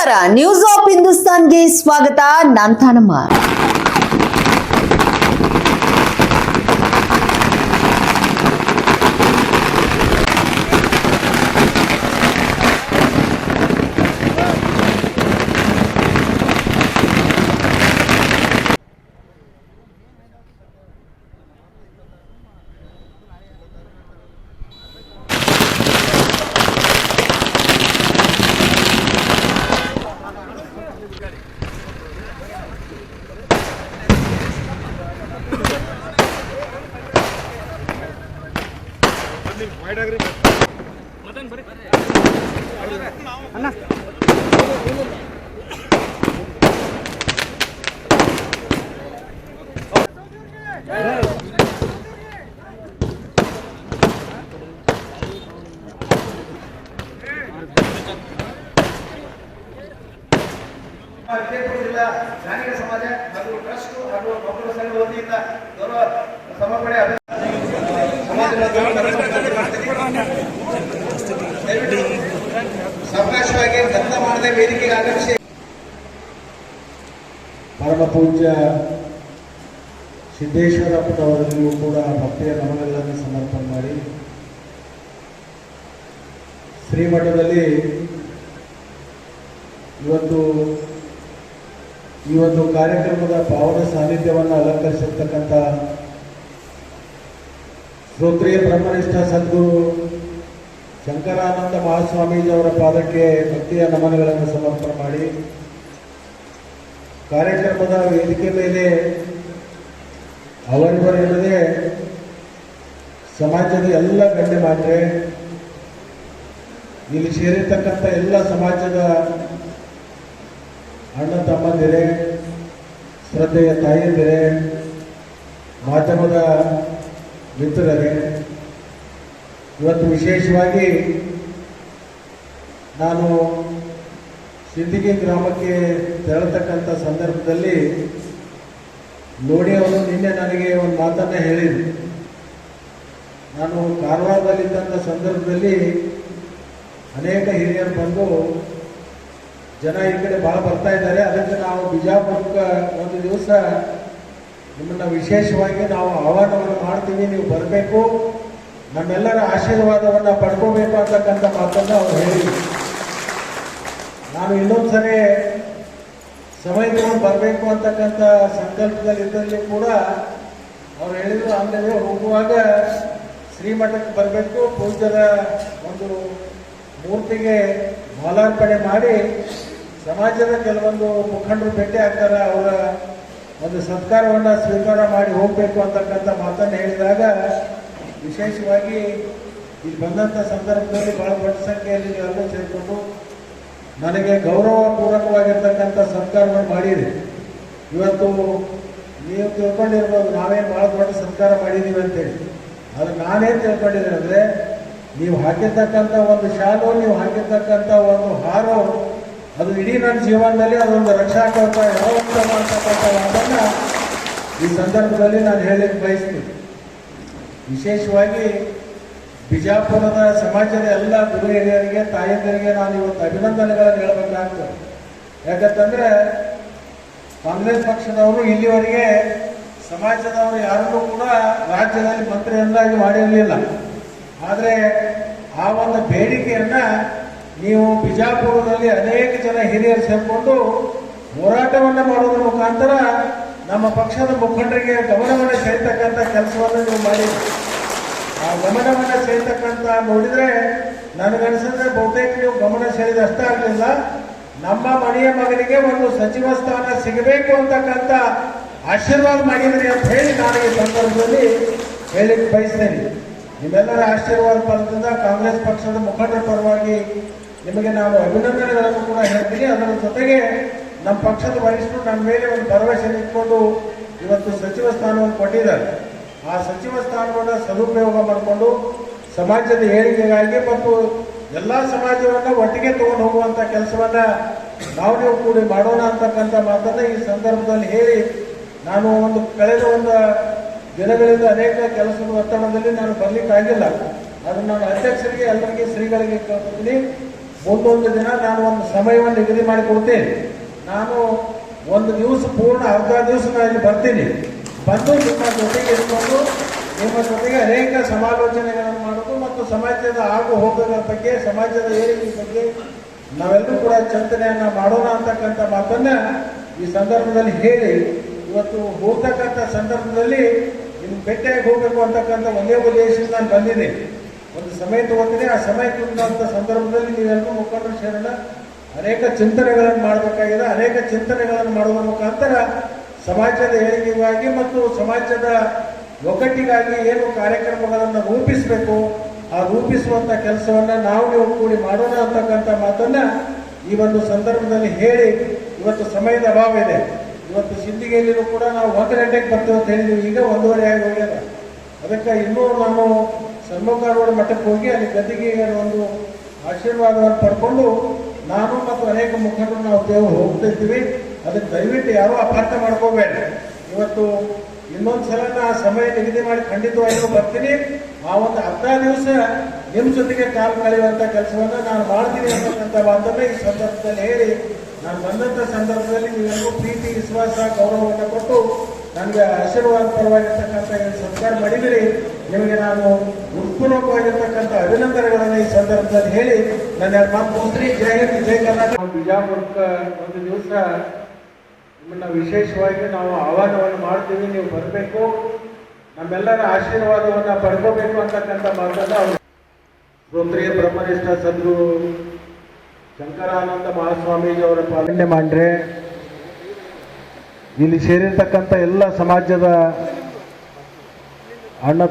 ನಮಸ್ಕಾರ, news of ಹಿಂದೂಸ್ತಾನ್ಗೆ ಸ್ವಾಗತ. ನಾನ್ ತಾನಮ್ಮ. ಜಿಲ್ಲಾ ಜ್ಞಾನಿಗಳ ಸಮಾಜ ಹಾಗೂ ಟ್ರಸ್ಟ್ ಹಾಗೂ ಮಕ್ಕಳ ಸಂಘದ ವತಿಯಿಂದ ಗೌರವ ಸಮರ್ಪಣೆ ಸಾವಕಾಶವಾಗಿ ದತ್ತ ಮಾಡದೆ ವೇದಿಕೆಗೆ ಆಗಮಿಸಿ ಪರಮ ಪೂಜ್ಯ ಸಿದ್ದೇಶ್ವರಪ್ಪನವರಲ್ಲಿಯೂ ಕೂಡ ಭಕ್ತಿಯ ನಮನಗಳನ್ನು ಸಮರ್ಪಣೆ ಮಾಡಿ ಶ್ರೀಮಠದಲ್ಲಿ ಇವತ್ತು ಈ ಒಂದು ಕಾರ್ಯಕ್ರಮದ ಪಾವನ ಸಾನ್ನಿಧ್ಯವನ್ನು ಅಲಂಕರಿಸಿರ್ತಕ್ಕಂಥ ಶ್ರೋತ್ರಿಯ ಬ್ರಹ್ಮನಿಷ್ಠ ಸದ್ಗುರು ಶಂಕರಾನಂದ ಮಹಾಸ್ವಾಮೀಜಿಯವರ ಪಾದಕ್ಕೆ ಭಕ್ತಿಯ ನಮನಗಳನ್ನು ಸಮರ್ಪಣೆ ಮಾಡಿ ಕಾರ್ಯಕ್ರಮದ ವೇದಿಕೆ ಮೇಲೆ ಅವರಿವರೆಲ್ಲದೆ ಸಮಾಜದ ಎಲ್ಲ ಗಣ್ಯಮಾನ್ಯರೇ, ಇಲ್ಲಿ ಸೇರಿರ್ತಕ್ಕಂಥ ಎಲ್ಲ ಸಮಾಜದ ಅಣ್ಣ ತಮ್ಮಂದಿರೇ, ಶ್ರದ್ಧೆಯ ತಾಯಿಯಂದಿರೇ, ಮಾಧ್ಯಮದ ಮಿತ್ರರೇ, ಇವತ್ತು ವಿಶೇಷವಾಗಿ ನಾನು ಸಿಂದಗಿ ಗ್ರಾಮಕ್ಕೆ ತೆರಳತಕ್ಕಂಥ ಸಂದರ್ಭದಲ್ಲಿ ನೋಡಿ ಅವರು ನಿನ್ನೆ ನನಗೆ ಒಂದು ಮಾತನ್ನು ಹೇಳಿದರು. ನಾನು ಕಾರವಾರದಲ್ಲಿದ್ದಂಥ ಸಂದರ್ಭದಲ್ಲಿ ಅನೇಕ ಹಿರಿಯರು ಬಂದು ಜನ ಈ ಕಡೆ ಭಾಳ ಬರ್ತಾ ಇದ್ದಾರೆ, ಅದಕ್ಕೆ ನಾವು ಬಿಜಾಪುರಕ್ಕೆ ಒಂದು ದಿವಸ ನಿಮ್ಮನ್ನು ವಿಶೇಷವಾಗಿ ನಾವು ಆಹ್ವಾನವನ್ನು ಮಾಡ್ತೀವಿ, ನೀವು ಬರಬೇಕು, ನಮ್ಮೆಲ್ಲರ ಆಶೀರ್ವಾದವನ್ನು ಪಡ್ಕೋಬೇಕು ಅಂತಕ್ಕಂಥ ಮಾತನ್ನು ಅವ್ರು ಹೇಳಿದರು. ನಾನು ಇನ್ನೊಂದು ಸರಿ ಸಮಯ ತಗೊಂಡು ಬರಬೇಕು ಅಂತಕ್ಕಂಥ ಸಂಕಲ್ಪದಲ್ಲಿದ್ದಲ್ಲಿ ಕೂಡ ಅವ್ರು ಹೇಳಿದರು, ಆಮೇಲೆ ಹೋಗುವಾಗ ಶ್ರೀಮಠಕ್ಕೆ ಬರಬೇಕು, ಪೂಜ್ಯರ ಒಂದು ಮೂರ್ತಿಗೆ ಮಾಲಾರ್ಪಣೆ ಮಾಡಿ ಸಮಾಜದ ಕೆಲವೊಂದು ಮುಖಂಡರು ಭೇಟಿ ಆಗ್ತಾರೆ, ಅವರ ಒಂದು ಸತ್ಕಾರವನ್ನು ಸ್ವೀಕಾರ ಮಾಡಿ ಹೋಗಬೇಕು ಅಂತಕ್ಕಂಥ ಮಾತನ್ನು ಹೇಳಿದಾಗ ವಿಶೇಷವಾಗಿ ಇಲ್ಲಿ ಬಂದಂಥ ಸಂದರ್ಭದಲ್ಲಿ ಭಾಳ ದೊಡ್ಡ ಸಂಖ್ಯೆಯಲ್ಲಿ ನೀವೆಲ್ಲರೂ ಸೇರಿಕೊಂಡು ನನಗೆ ಗೌರವಪೂರ್ವಕವಾಗಿರ್ತಕ್ಕಂಥ ಸತ್ಕಾರವನ್ನು ಮಾಡಿರಿ. ಇವತ್ತು ನೀವು ತಿಳ್ಕೊಂಡಿರ್ಬೋದು ನಾವೇನು ಭಾಳ ದೊಡ್ಡ ಸತ್ಕಾರ ಮಾಡಿದ್ದೀವಿ ಅಂತೇಳಿ, ಆದರೆ ನಾನೇನು ತಿಳ್ಕೊಂಡಿದ್ದೀನಿ ಅಂದರೆ ನೀವು ಹಾಕಿರ್ತಕ್ಕಂಥ ಒಂದು ಶಾಲು, ನೀವು ಹಾಕಿರ್ತಕ್ಕಂಥ ಒಂದು ಹಾರು, ಅದು ಇಡೀ ನನ್ನ ಜೀವನದಲ್ಲಿ ಅದೊಂದು ರಕ್ಷಾ ಕವಚ ಯಾವತ್ತೂ ಮಾಡ್ತಕ್ಕಂಥ ಮಾತನ್ನು ಈ ಸಂದರ್ಭದಲ್ಲಿ ನಾನು ಹೇಳಲಿಕ್ಕೆ ಬಯಸ್ತೀನಿ. ವಿಶೇಷವಾಗಿ ಬಿಜಾಪುರದ ಸಮಾಜದ ಎಲ್ಲ ಗುರು ಹಿರಿಯರಿಗೆ, ತಾಯಂದಿರಿಗೆ ನಾನು ಇವತ್ತು ಅಭಿನಂದನೆಗಳನ್ನು ಹೇಳಬೇಕಾಗ್ತದೆ. ಯಾಕಂತಂದರೆ ಕಾಂಗ್ರೆಸ್ ಪಕ್ಷದವರು ಇಲ್ಲಿವರೆಗೆ ಸಮಾಜದವರು ಯಾರನ್ನೂ ಕೂಡ ರಾಜ್ಯದಲ್ಲಿ ಮಂತ್ರಿಯನ್ನಾಗಿ ಮಾಡಿರಲಿಲ್ಲ. ಆದರೆ ಆ ಒಂದು ಬೇಡಿಕೆಯನ್ನು ನೀವು ಬಿಜಾಪುರದಲ್ಲಿ ಅನೇಕ ಜನ ಹಿರಿಯರು ಸೇರಿಕೊಂಡು ಹೋರಾಟವನ್ನು ಮಾಡೋದ್ರ ಮುಖಾಂತರ ನಮ್ಮ ಪಕ್ಷದ ಮುಖಂಡರಿಗೆ ಗಮನವನ್ನು ಸೆಳೆತಕ್ಕಂಥ ಕೆಲಸವನ್ನು ನೀವು ಮಾಡಿದ್ದೀರಿ. ಆ ಗಮನವನ್ನು ಸೆಳೆತಕ್ಕಂಥ ನೋಡಿದರೆ ನನಗನ್ಸಿದ್ರೆ ಬಹುತೇಕ ನೀವು ಗಮನ ಸೆಳೆದು ಅಷ್ಟೇ ಆಗಲಿಲ್ಲ, ನಮ್ಮ ಮನೆಯ ಮಗನಿಗೆ ಒಂದು ಸಚಿವ ಸ್ಥಾನ ಸಿಗಬೇಕು ಅಂತಕ್ಕಂಥ ಆಶೀರ್ವಾದ ಮಾಡಿದ್ರಿ ಅಂತ ಹೇಳಿ ನಾನು ಈ ಸಂದರ್ಭದಲ್ಲಿ ಹೇಳಿಕ್ಕೆ ಬಯಸ್ತೇನೆ. ನಿಮ್ಮೆಲ್ಲರ ಆಶೀರ್ವಾದ ಫಲದಿಂದ ಕಾಂಗ್ರೆಸ್ ಪಕ್ಷದ ಮುಖಂಡರ ಪರವಾಗಿ ನಿಮಗೆ ನಾನು ಅಭಿನಂದನೆಗಳನ್ನು ಕೂಡ ಹೇಳ್ತೀನಿ. ಅದರ ಜೊತೆಗೆ ನಮ್ಮ ಪಕ್ಷದ ವರಿಷ್ಠರು ನನ್ನ ಮೇಲೆ ಒಂದು ಭರವಸೆ ಇಟ್ಕೊಂಡು ಇವತ್ತು ಸಚಿವ ಸ್ಥಾನವನ್ನು ಕೊಟ್ಟಿದ್ದಾರೆ. ಆ ಸಚಿವ ಸ್ಥಾನವನ್ನು ಸದುಪಯೋಗ ಮಾಡಿಕೊಂಡು ಸಮಾಜದ ಏಳಿಗೆಗಾಗಿ ಮತ್ತು ಎಲ್ಲ ಸಮಾಜವನ್ನು ಒಟ್ಟಿಗೆ ತಗೊಂಡು ಹೋಗುವಂಥ ಕೆಲಸವನ್ನು ನಾವು ಕೂಡಿ ಮಾಡೋಣ ಅಂತಕ್ಕಂಥ ಮಾತನ್ನು ಈ ಸಂದರ್ಭದಲ್ಲಿ ಹೇಳಿ ನಾನು ಕಳೆದ ಒಂದು ದಿನಗಳಿಂದ ಅನೇಕ ಕೆಲಸದ ಒತ್ತಡದಲ್ಲಿ ನಾನು ಬರಲಿಕ್ಕಾಗಿಲ್ಲ. ಅದನ್ನು ನಾನು ಅಧ್ಯಕ್ಷರಿಗೆ ಎಲ್ಲರಿಗೆ ಶ್ರೀಗಳಿಗೆ ಕೇಳ್ತೀನಿ. ಮುಂದೊಂದು ದಿನ ನಾನು ಒಂದು ಸಮಯವನ್ನು ನಿಗದಿ ಮಾಡಿ ಕೊಡ್ತೇನೆ. ನಾನು ಒಂದು ದಿವಸ ಪೂರ್ಣ ಅರ್ಧ ದಿವಸ ನಾನು ಇಲ್ಲಿ ಬರ್ತೀನಿ. ಬಂದು ನಿಮ್ಮ ಜೊತೆಗೆ ಇಟ್ಕೊಂಡು ನಿಮ್ಮ ಜೊತೆಗೆ ಅನೇಕ ಸಮಾಲೋಚನೆಗಳನ್ನು ಮಾಡೋದು ಮತ್ತು ಸಮಾಜದ ಆಗು ಹೋಗುಗಳ ಬಗ್ಗೆ, ಸಮಾಜದ ಏರಿಕೆ ಬಗ್ಗೆ ನಾವೆಲ್ಲರೂ ಕೂಡ ಚಿಂತನೆಯನ್ನು ಮಾಡೋಣ ಅಂತಕ್ಕಂಥ ಮಾತನ್ನು ಈ ಸಂದರ್ಭದಲ್ಲಿ ಹೇಳಿ, ಇವತ್ತು ಹೋಗ್ತಕ್ಕಂಥ ಸಂದರ್ಭದಲ್ಲಿ ನಿಮ್ಗೆ ಭೇಟಿಯಾಗಿ ಹೋಗಬೇಕು ಅಂತಕ್ಕಂಥ ಒಂದೇ ಉದ್ದೇಶದಿಂದ ನಾನು ಬಂದಿದ್ದೆ. ಒಂದು ಸಮಯ ತಗೋತೀನಿ. ಆ ಸಮಯ ತುಂಬಿದಂಥ ಸಂದರ್ಭದಲ್ಲಿ ನೀವೆಲ್ಲರೂ ಮುಖಂಡರು ಸೇರೋಣ, ಅನೇಕ ಚಿಂತನೆಗಳನ್ನು ಮಾಡಬೇಕಾಗಿದೆ. ಅನೇಕ ಚಿಂತನೆಗಳನ್ನು ಮಾಡುವ ಮುಖಾಂತರ ಸಮಾಜದ ಏಳಿಗೆಗಾಗಿ ಮತ್ತು ಸಮಾಜದ ಒಗ್ಗಟ್ಟಿಗಾಗಿ ಏನು ಕಾರ್ಯಕ್ರಮಗಳನ್ನು ರೂಪಿಸಬೇಕು, ಆ ರೂಪಿಸುವಂಥ ಕೆಲಸವನ್ನು ನಾವು ನೀವು ಕೂಡಿ ಮಾಡೋಣ ಅಂತಕ್ಕಂಥ ಮಾತನ್ನು ಈ ಒಂದು ಸಂದರ್ಭದಲ್ಲಿ ಹೇಳಿ, ಇವತ್ತು ಸಮಯದ ಅಭಾವ ಇದೆ. ಇವತ್ತು ಸಿಂಧಿಗೆಯಲ್ಲಿಯೂ ಕೂಡ ನಾವು 1 ಗಂಟೆಗೆ ಬರ್ತೇವೆ ಅಂತ ಹೇಳಿದ್ದೀವಿ. ಈಗ 1:30 ಆಗಿ ಹೋಗ್ಯದ. ಅದಕ್ಕೆ ಇನ್ನೂ ನಾನು ಸನ್ಮುಖಾರೂಢ ಮಠಕ್ಕೆ ಹೋಗಿ ಅಲ್ಲಿ ಗದ್ದಿಗೆ ಒಂದು ಆಶೀರ್ವಾದವನ್ನು ಪಡ್ಕೊಂಡು ನಾನು ಮತ್ತು ಅನೇಕ ಮುಖಂಡರು ನಾವು ದೇವರು ಹೋಗ್ತಿದ್ದೀವಿ. ಅದಕ್ಕೆ ದಯವಿಟ್ಟು ಯಾರೂ ಅಪಾರ್ಥ ಮಾಡ್ಕೋಬೇಡ. ಇವತ್ತು ಇನ್ನೊಂದು ಸಲ ನಾ ಸಮಯ ನಿಗದಿ ಮಾಡಿ ಖಂಡಿತವಾಗಿಯೂ ಬರ್ತೀನಿ. ಆ ಒಂದು ಅರ್ಧ ದಿವಸ ನಿಮ್ಮ ಜೊತೆಗೆ ಕಾಲು ಕಳೆಯುವಂಥ ಕೆಲಸವನ್ನು ನಾನು ಮಾಡ್ತೀನಿ ಅಂತಕ್ಕಂಥ ಮಾತನ್ನು ಈ ಸಂದರ್ಭದಲ್ಲಿ ಹೇಳಿ, ನಾನು ಬಂದಂಥ ಸಂದರ್ಭದಲ್ಲಿ ನೀವೆಲ್ಲರೂ ಪ್ರೀತಿ, ವಿಶ್ವಾಸ, ಗೌರವವನ್ನು ಕೊಟ್ಟು ನನಗೆ ಆಶೀರ್ವಾದ ಪರವಾಗಿರ್ತಕ್ಕಂಥ ಸತ್ಕಾರ ಮಾಡಿದಿರಿ. ನಿಮಗೆ ನಾನು ಹೃತ್ಪೂರ್ವಕವಾಗಿರ್ತಕ್ಕಂಥ ಅಭಿನಂದನೆಗಳನ್ನು ಈ ಸಂದರ್ಭದಲ್ಲಿ ಹೇಳಿ ನನ್ನ ಮಾತು ಮುಗಿಸ್ರಿ. ಜೈ ಹಿಂದ್, ಜೈ ಕರ್ನಾಟಕ. ಬಿಜಾಪುರಕ್ಕೆ ಒಂದು ದಿವಸ ನಿಮ್ಮನ್ನು ವಿಶೇಷವಾಗಿ ನಾವು ಆಹ್ವಾನವನ್ನು ಮಾಡ್ತೀವಿ. ನೀವು ಬರಬೇಕು, ನಮ್ಮೆಲ್ಲರ ಆಶೀರ್ವಾದವನ್ನು ಪಡ್ಕೋಬೇಕು ಅಂತಕ್ಕಂಥ ಮಾತನ್ನು ಅವರು ಶ್ರೋತ್ರಿಯ ಬ್ರಹ್ಮನಿಷ್ಠ ಸದ್ಗುರು ಶಂಕರಾನಂದ ಮಹಾಸ್ವಾಮೀಜಿ ಅವರ ಪಾಲನೆ ಮಾಡ್ರೆ, ಇಲ್ಲಿ ಸೇರಿರ್ತಕ್ಕಂಥ ಎಲ್ಲ ಸಮಾಜದ ಅಣ್ಣ